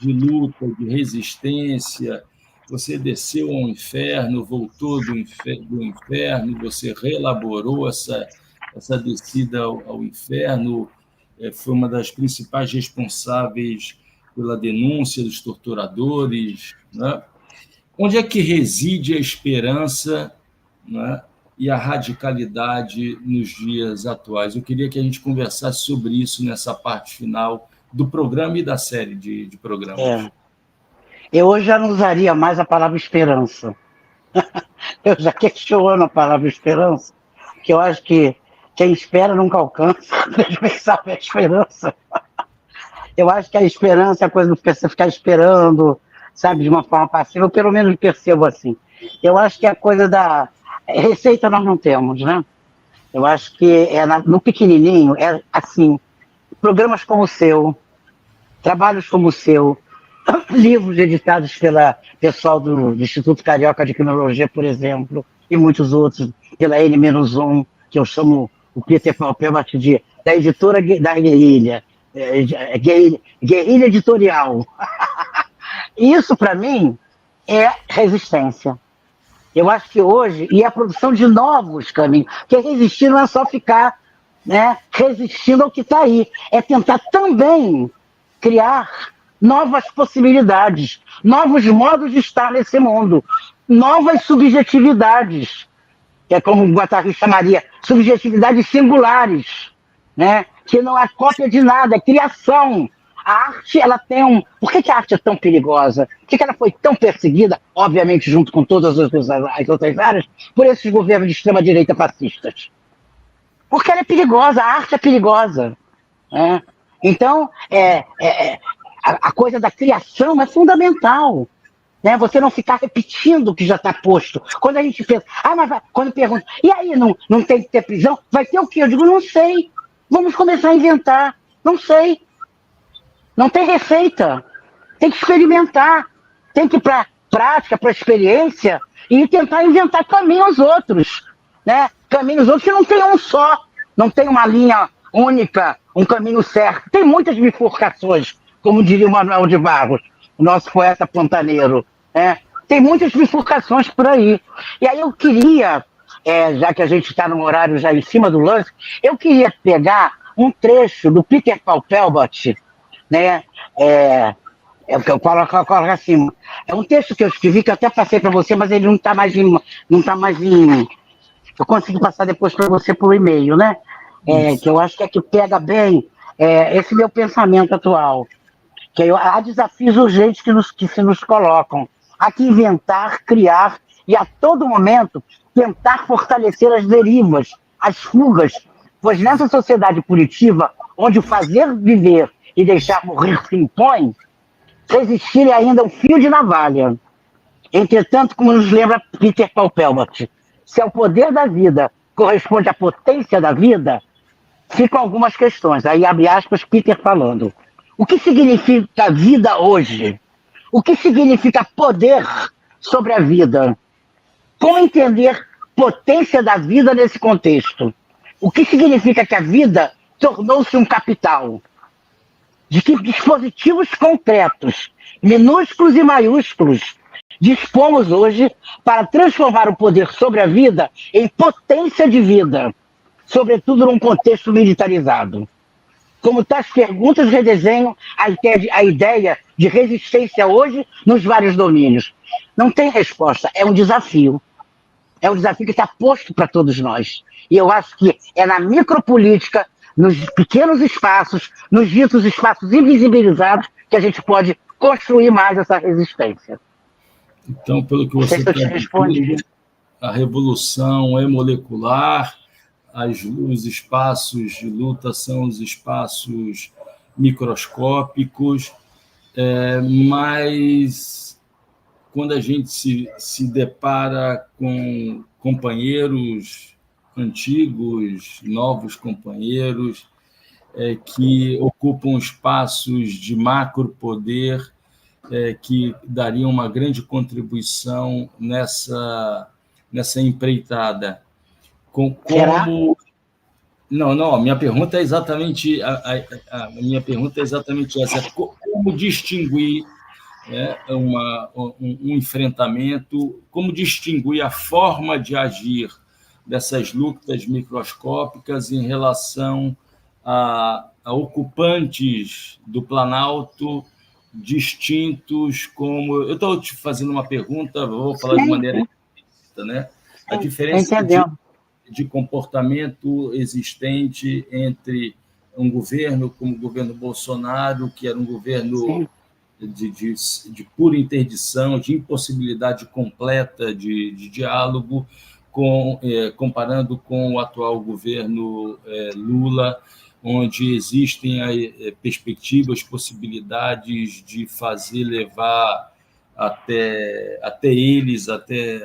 de luta, de resistência. Você desceu ao inferno, voltou do inferno, você reelaborou essa descida ao inferno, foi uma das principais responsáveis pela denúncia dos torturadores, né? Onde é que reside a esperança, né, e a radicalidade nos dias atuais? Eu queria que a gente conversasse sobre isso nessa parte final do programa e da série de programas. Eu hoje já não usaria mais a palavra esperança. Eu já questiono a palavra esperança, porque eu acho que quem espera nunca alcança, quem sabe a esperança. Eu acho que a esperança é a coisa do você ficar esperando, sabe, de uma forma passiva, eu pelo menos percebo assim. Eu acho que a coisa da receita nós não temos, né? Eu acho que no pequenininho, é assim, programas como o seu, trabalhos como o seu, livros editados pela pessoal do Instituto Carioca de Criminologia, por exemplo, e muitos outros, pela N-1, que eu chamo o Peter Palpelbart da editora da Guerrilha, Guerrilha Editorial. Isso, para mim, é resistência. Eu acho que hoje, e a produção de novos caminhos, porque resistir não é só ficar, né, resistindo ao que está aí, é tentar também criar novas possibilidades, novos modos de estar nesse mundo, novas subjetividades, que é como o Guattari chamaria, subjetividades singulares, né, que não é cópia de nada, é criação. A arte, ela tem um... Por que a arte é tão perigosa? Por que ela foi tão perseguida, obviamente junto com todas as outras áreas, por esses governos de extrema-direita fascistas? Porque ela é perigosa, a arte é perigosa, né? Então, a coisa da criação é fundamental, né? Você não ficar repetindo o que já está posto. Quando a gente pensa, quando pergunta, e aí, não tem que ter prisão? Vai ter o quê? Eu digo, não sei. Vamos começar a inventar. Não sei. Não tem receita. Tem que experimentar. Tem que ir para a prática, para a experiência e tentar inventar caminhos outros, né? Caminhos outros que não tem um só. Não tem uma linha única, um caminho certo. Tem muitas bifurcações, como diria o Manuel de Barros, o nosso poeta pontaneiro, né? Tem muitas bifurcações por aí. E aí eu queria, já que a gente está num horário já em cima do lance, eu queria pegar um trecho do Peter Palpelbart, né? Eu coloco assim. É um texto que eu escrevi, que eu até passei para você, mas ele não está mais em. Eu consegui passar depois para você por e-mail, né? Que eu acho que é que pega bem esse meu pensamento atual. Que há desafios urgentes que se nos colocam. Há que inventar, criar e a todo momento tentar fortalecer as derivas, as fugas, pois nessa sociedade punitiva, onde o fazer viver e deixar morrer se impõe, resistir é ainda um fio de navalha. Entretanto, como nos lembra Peter Palpelbart, se ao poder da vida corresponde à potência da vida, ficam algumas questões. Aí abre aspas, Peter falando. O que significa vida hoje? O que significa poder sobre a vida? Como entender potência da vida nesse contexto? O que significa que a vida tornou-se um capital? De que dispositivos concretos, minúsculos e maiúsculos, dispomos hoje para transformar o poder sobre a vida em potência de vida, sobretudo num contexto militarizado? Como tais perguntas redesenham a ideia de resistência hoje nos vários domínios. Não tem resposta, é um desafio. É um desafio que está posto para todos nós. E eu acho que é na micropolítica, nos pequenos espaços, nos ditos espaços invisibilizados, que a gente pode construir mais essa resistência. Então, pelo que você está dizendo, a revolução é molecular, os espaços de luta são os espaços microscópicos, mas quando a gente se depara com companheiros antigos, novos companheiros, que ocupam espaços de macropoder, que dariam uma grande contribuição nessa nessa empreitada. Será? Não, minha pergunta é exatamente minha pergunta é exatamente essa: como distinguir, um enfrentamento, como distinguir a forma de agir dessas lutas microscópicas em relação a ocupantes do Planalto distintos, como... Eu estou te fazendo uma pergunta, vou falar de maneira explícita, né? A diferença de comportamento existente entre um governo como o governo Bolsonaro, que era um governo de pura interdição, de impossibilidade completa de diálogo, comparando com o atual governo Lula, onde existem perspectivas, possibilidades de levar até eles, até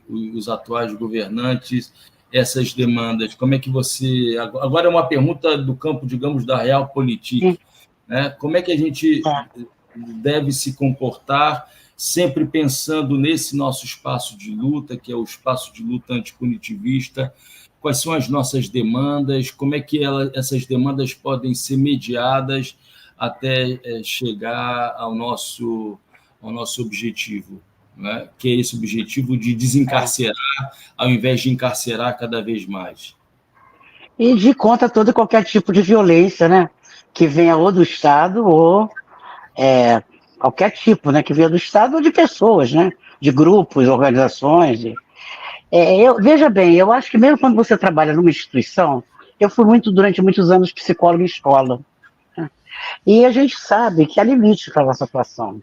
os atuais governantes, essas demandas. Como é que você... Agora é uma pergunta do campo, digamos, da realpolitik, né? Como é que a gente deve se comportar, sempre pensando nesse nosso espaço de luta, que é o espaço de luta antipunitivista? Quais são as nossas demandas? Como é que essas demandas podem ser mediadas até chegar ao nosso objetivo, né? Que é esse objetivo de desencarcerar, ao invés de encarcerar cada vez mais. E de conta todo e qualquer tipo de violência, né? Que venha ou do Estado ou qualquer tipo, né? Que venha do Estado ou de pessoas, né? De grupos, organizações. Veja bem, eu acho que mesmo quando você trabalha numa instituição, eu fui durante muitos anos psicólogo em escola, né? E a gente sabe que há limites para a nossa atuação,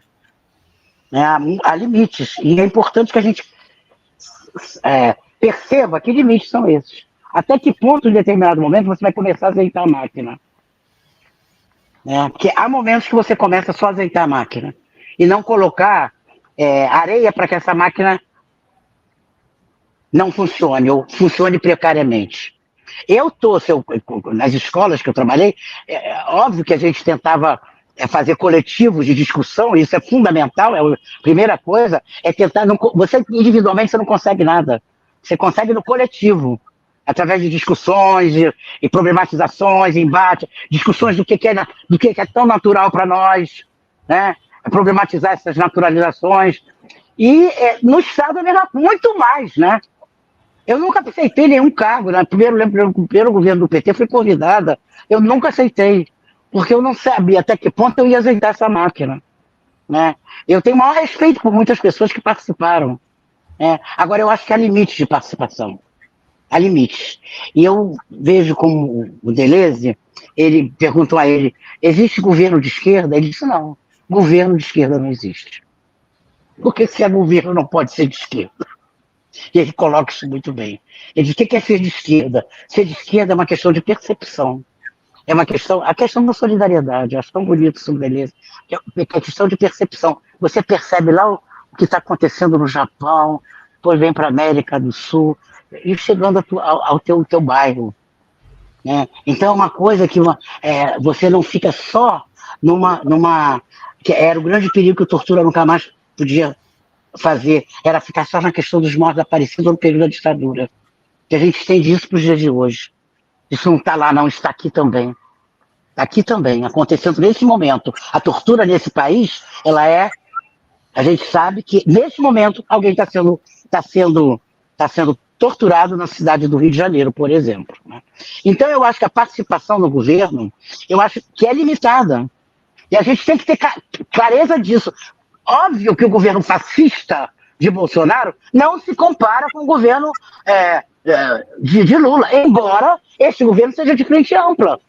né? Há limites, e é importante que a gente perceba que limites são esses. Até que ponto, em determinado momento, você vai começar a azeitar a máquina, né? Porque há momentos que você começa só a azeitar a máquina e não colocar areia para que essa máquina não funcione, ou funcione precariamente. Nas escolas que eu trabalhei, óbvio que a gente tentava fazer coletivos de discussão, isso é fundamental, a primeira coisa é tentar... Você individualmente você não consegue nada, você consegue no coletivo, através de discussões e problematizações, embate, discussões do que é tão natural para nós, né? Problematizar essas naturalizações. E no Estado é muito mais, né? Eu nunca aceitei nenhum cargo, né? No primeiro governo do PT, fui convidada. Eu nunca aceitei, porque eu não sabia até que ponto eu ia azeitar essa máquina, né? Eu tenho o maior respeito por muitas pessoas que participaram, né? Agora, eu acho que há limites de participação. Há limites. E eu vejo como o Deleuze, perguntou a ele, existe governo de esquerda? Ele disse, não, governo de esquerda não existe. Porque se é governo, não pode ser de esquerda. E ele coloca isso muito bem. Ele diz, o que é ser de esquerda? Ser de esquerda é uma questão de percepção. A questão da solidariedade, eu acho tão bonito isso, beleza. É a questão de percepção. Você percebe lá o que está acontecendo no Japão, depois vem para a América do Sul, e chegando ao teu bairro, né? Então é uma coisa que você não fica só que era o grande perigo que o Tortura nunca mais podia fazer, era ficar só na questão dos mortos aparecidos no período da ditadura. Que a gente estende isso para os dias de hoje. Isso não está lá, não, está aqui também. Está aqui também, acontecendo nesse momento. A tortura nesse país, a gente sabe que, nesse momento, alguém está sendo torturado na cidade do Rio de Janeiro, por exemplo, né? Então, eu acho que a participação no governo, eu acho que é limitada. E a gente tem que ter clareza disso. Óbvio que o governo fascista de Bolsonaro não se compara com o governo de Lula, embora esse governo seja de frente ampla.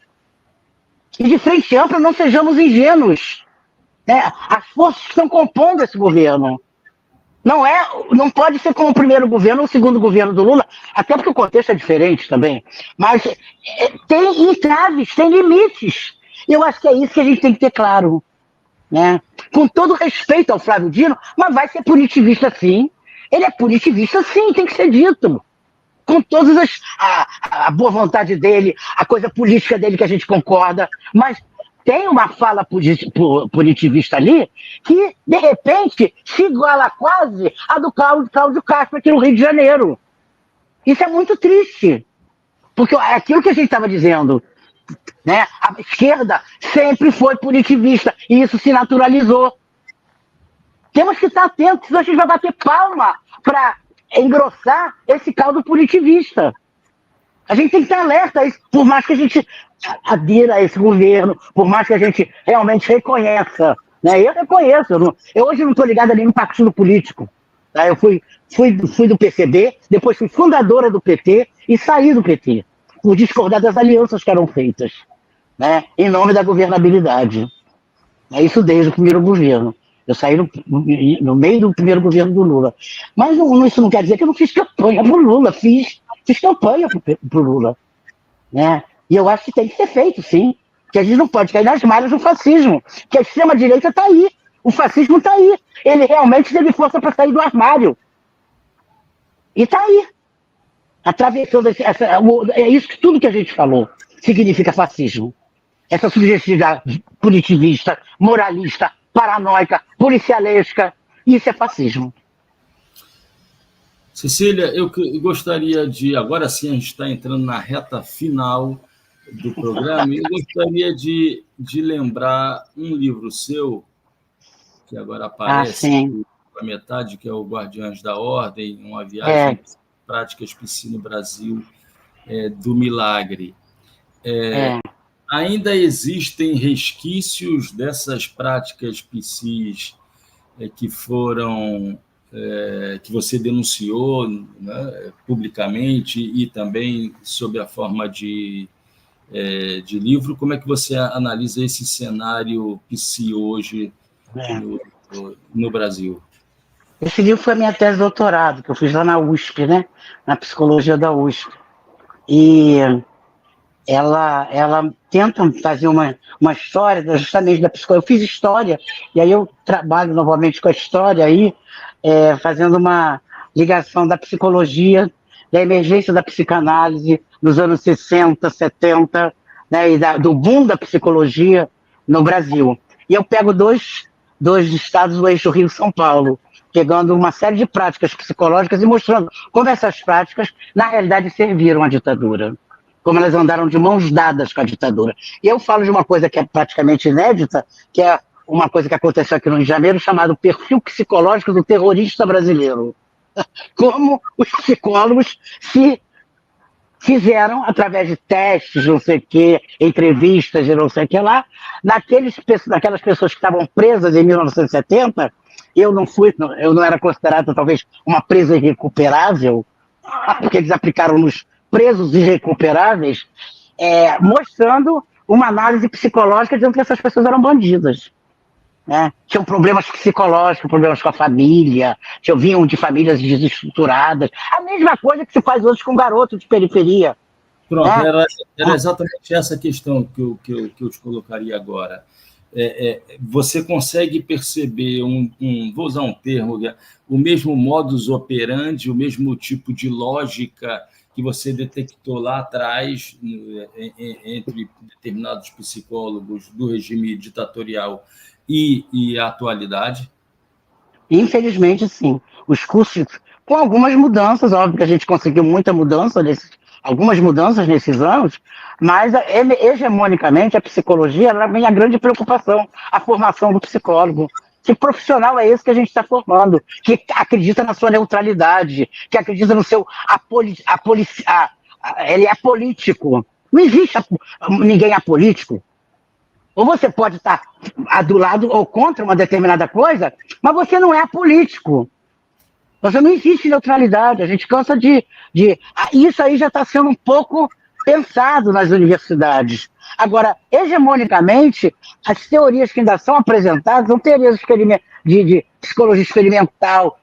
E de frente ampla não sejamos ingênuos, né? As forças que estão compondo esse governo. Não pode ser como o primeiro governo ou o segundo governo do Lula, até porque o contexto é diferente também. Mas tem entraves, tem limites. E eu acho que é isso que a gente tem que ter claro, né? Com todo respeito ao Flávio Dino, mas vai ser punitivista sim. Ele é punitivista sim, tem que ser dito. Com todas a boa vontade dele, a coisa política dele que a gente concorda, mas tem uma fala punitivista ali que, de repente, se iguala quase a do Cláudio Castro aqui no Rio de Janeiro. Isso é muito triste, porque é aquilo que a gente estava dizendo, né? A esquerda sempre foi punitivista e isso se naturalizou. Temos que estar atentos, senão a gente vai bater palma para engrossar esse caldo punitivista. A gente tem que estar alerta a isso, por mais que a gente adira a esse governo, por mais que a gente realmente reconheça. Né? Eu reconheço, eu hoje não estou ligado a nenhum partido político. Tá? Eu fui do PCB, depois fui fundadora do PT e saí do PT, por discordar das alianças que eram feitas, né? Em nome da governabilidade. É isso desde o primeiro governo. Eu saí no meio do primeiro governo do Lula. Mas isso não quer dizer que eu não fiz campanha para o Lula. Fiz campanha para o Lula. Né? E eu acho que tem que ser feito, sim. Que a gente não pode cair nas malhas do fascismo. Que a extrema-direita está aí. O fascismo está aí. Ele realmente teve força para sair do armário. E está aí. Atravessando é isso que tudo que a gente falou significa fascismo. Essa subjetividade punitivista, moralista, paranoica, policialesca, isso é fascismo. Cecília, eu gostaria de... Agora sim, a gente está entrando na reta final do programa, e eu gostaria de lembrar um livro seu, que agora aparece a metade, que é o Guardiões da Ordem, uma viagem práticas Psi no Brasil, do Milagre. Ainda existem resquícios dessas práticas Psis que foram... que você denunciou, né, publicamente e também sob a forma de livro. Como é que você analisa esse cenário Psi hoje no Brasil? Esse livro foi a minha tese de doutorado, que eu fiz lá na USP, né, na psicologia da USP. E ela tenta fazer uma história justamente da psicologia. Eu fiz história, e aí eu trabalho novamente com a história aí, fazendo uma ligação da psicologia, da emergência da psicanálise nos anos 60, 70, né, e do boom da psicologia no Brasil. E eu pego dois estados do eixo Rio-São Paulo, pegando uma série de práticas psicológicas e mostrando como essas práticas, na realidade, serviram à ditadura, como elas andaram de mãos dadas com a ditadura. E eu falo de uma coisa que é praticamente inédita, que é uma coisa que aconteceu aqui no Rio de Janeiro, chamado perfil psicológico do terrorista brasileiro. Como os psicólogos se fizeram, através de testes, não sei o quê, entrevistas, não sei o que lá, naquelas pessoas que estavam presas em 1970, eu não era considerado talvez uma presa irrecuperável, porque eles aplicaram nos presos irrecuperáveis, mostrando uma análise psicológica dizendo que essas pessoas eram bandidas. Né? Tinham problemas psicológicos, problemas com a família, vinham de famílias desestruturadas. A mesma coisa que se faz hoje com garoto de periferia. Pronto, né? Era exatamente essa questão que eu te colocaria agora. Você consegue perceber vou usar um termo, o mesmo modus operandi, o mesmo tipo de lógica que você detectou lá atrás entre determinados psicólogos do regime ditatorial e a atualidade? Infelizmente, sim. Os cursos, com algumas mudanças, óbvio que a gente conseguiu algumas mudanças nesses anos, mas hegemonicamente a psicologia ela vem a grande preocupação, a formação do psicólogo. Que profissional é esse que a gente está formando? Que acredita na sua neutralidade, que acredita no seu... ele é apolítico. Não existe ninguém apolítico. Ou você pode estar do lado ou contra uma determinada coisa, mas você não é apolítico. Você não existe neutralidade. A gente cansa isso aí já está sendo um pouco pensado nas universidades. Agora, hegemonicamente, as teorias que ainda são apresentadas são teorias de psicologia experimental,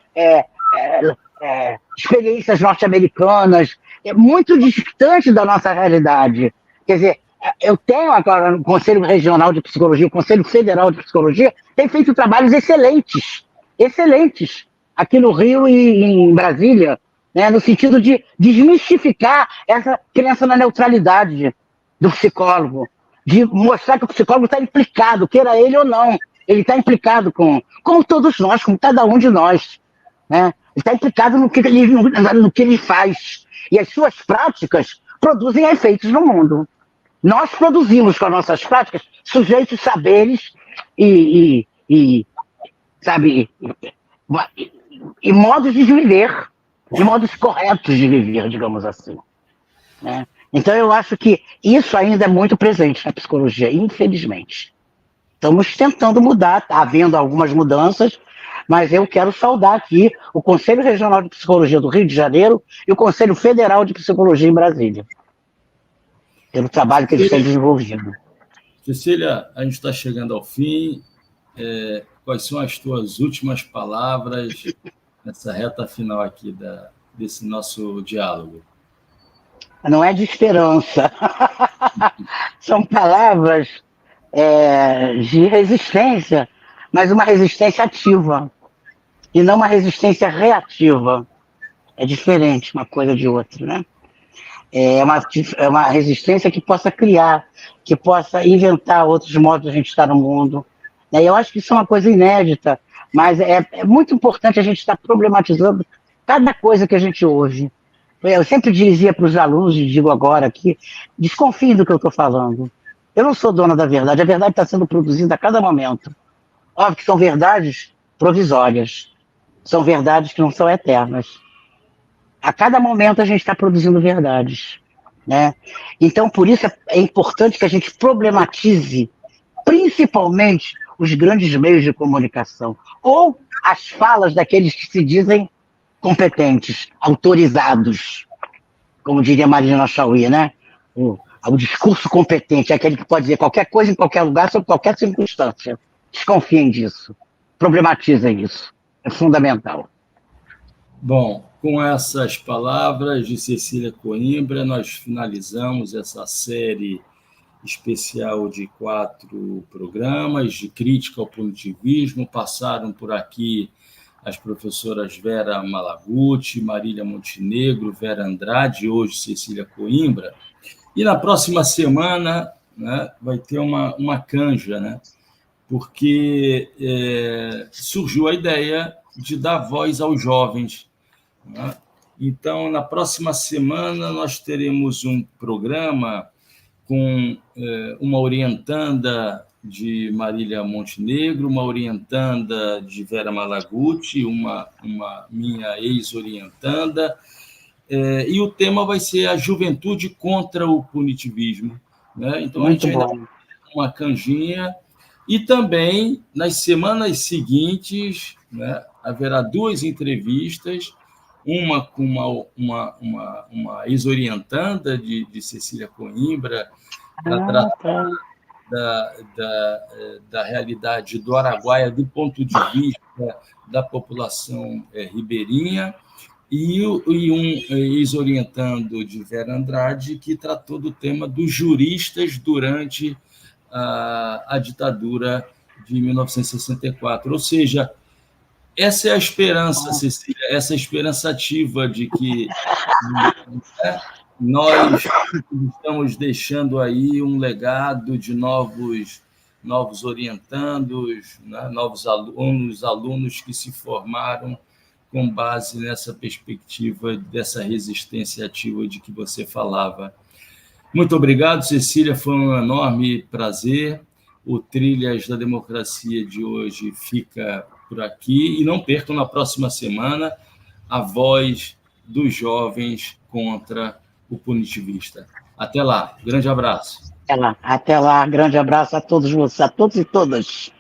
experiências norte-americanas, muito distante da nossa realidade. Quer dizer, eu tenho agora no Conselho Regional de Psicologia, o Conselho Federal de Psicologia, tem feito trabalhos excelentes, aqui no Rio e em Brasília, né, no sentido de desmistificar essa crença na neutralidade do psicólogo. de mostrar que o psicólogo está implicado, queira ele ou não. Ele está implicado com todos nós, com cada um de nós. Né? Ele está implicado no que ele faz. E as suas práticas produzem efeitos no mundo. Nós produzimos com as nossas práticas sujeitos saberes sabe, e modos de viver, de modos corretos de viver, digamos assim. Né? Então, eu acho que isso ainda é muito presente na psicologia, infelizmente. Estamos tentando mudar, está havendo algumas mudanças, mas eu quero saudar aqui o Conselho Regional de Psicologia do Rio de Janeiro e o Conselho Federal de Psicologia em Brasília, pelo trabalho que eles têm desenvolvido. Cecília, a gente está chegando ao fim. Quais são as tuas últimas palavras nessa reta final aqui desse nosso diálogo? Não é de esperança. São palavras de resistência, mas uma resistência ativa, e não uma resistência reativa. É diferente uma coisa de outra, né? É uma resistência que possa criar, que possa inventar outros modos de a gente estar no mundo. Eu acho que isso é uma coisa inédita, mas é muito importante a gente estar problematizando cada coisa que a gente ouve. Eu sempre dizia para os alunos, e digo agora aqui, desconfiem do que eu estou falando. Eu não sou dona da verdade, a verdade está sendo produzida a cada momento. Óbvio que são verdades provisórias, são verdades que não são eternas. A cada momento a gente está produzindo verdades. Né? Então, por isso é importante que a gente problematize, principalmente, os grandes meios de comunicação, ou as falas daqueles que se dizem competentes, autorizados, como diria Marina Chauí, né? O discurso competente é aquele que pode dizer qualquer coisa em qualquer lugar, sob qualquer circunstância. Desconfiem disso. Problematizem isso. É fundamental. Bom, com essas palavras de Cecília Coimbra, nós finalizamos essa série especial de 4 programas de crítica ao punitivismo. Passaram por aqui as professoras Vera Malaguti, Marília Montenegro, Vera Andrade, hoje Cecília Coimbra. E na próxima semana, né, vai ter uma canja, né, porque surgiu a ideia de dar voz aos jovens. Né? Então, na próxima semana, nós teremos um programa com uma orientanda de Marília Montenegro, uma orientanda de Vera Malaguti, uma minha ex-orientanda, e o tema vai ser a juventude contra o punitivismo. Né? Então, muito a gente ainda tem uma canjinha, e também, nas semanas seguintes, né, haverá 2 entrevistas, uma com uma ex-orientanda de Cecília Coimbra, para tratar da realidade do Araguaia do ponto de vista da população ribeirinha, e um ex-orientando de Vera Andrade, que tratou do tema dos juristas durante a ditadura de 1964. Ou seja, essa é a esperança, Cecília, essa esperança ativa de que nós estamos deixando aí um legado de novos orientandos, né? Novos alunos que se formaram com base nessa perspectiva dessa resistência ativa de que você falava. Muito obrigado, Cecília, foi um enorme prazer. O Trilhas da Democracia de hoje fica por aqui, e não percam na próxima semana a voz dos jovens contra o punitivista. Até lá, grande abraço. Até lá, grande abraço a todos vocês, a todos e todas.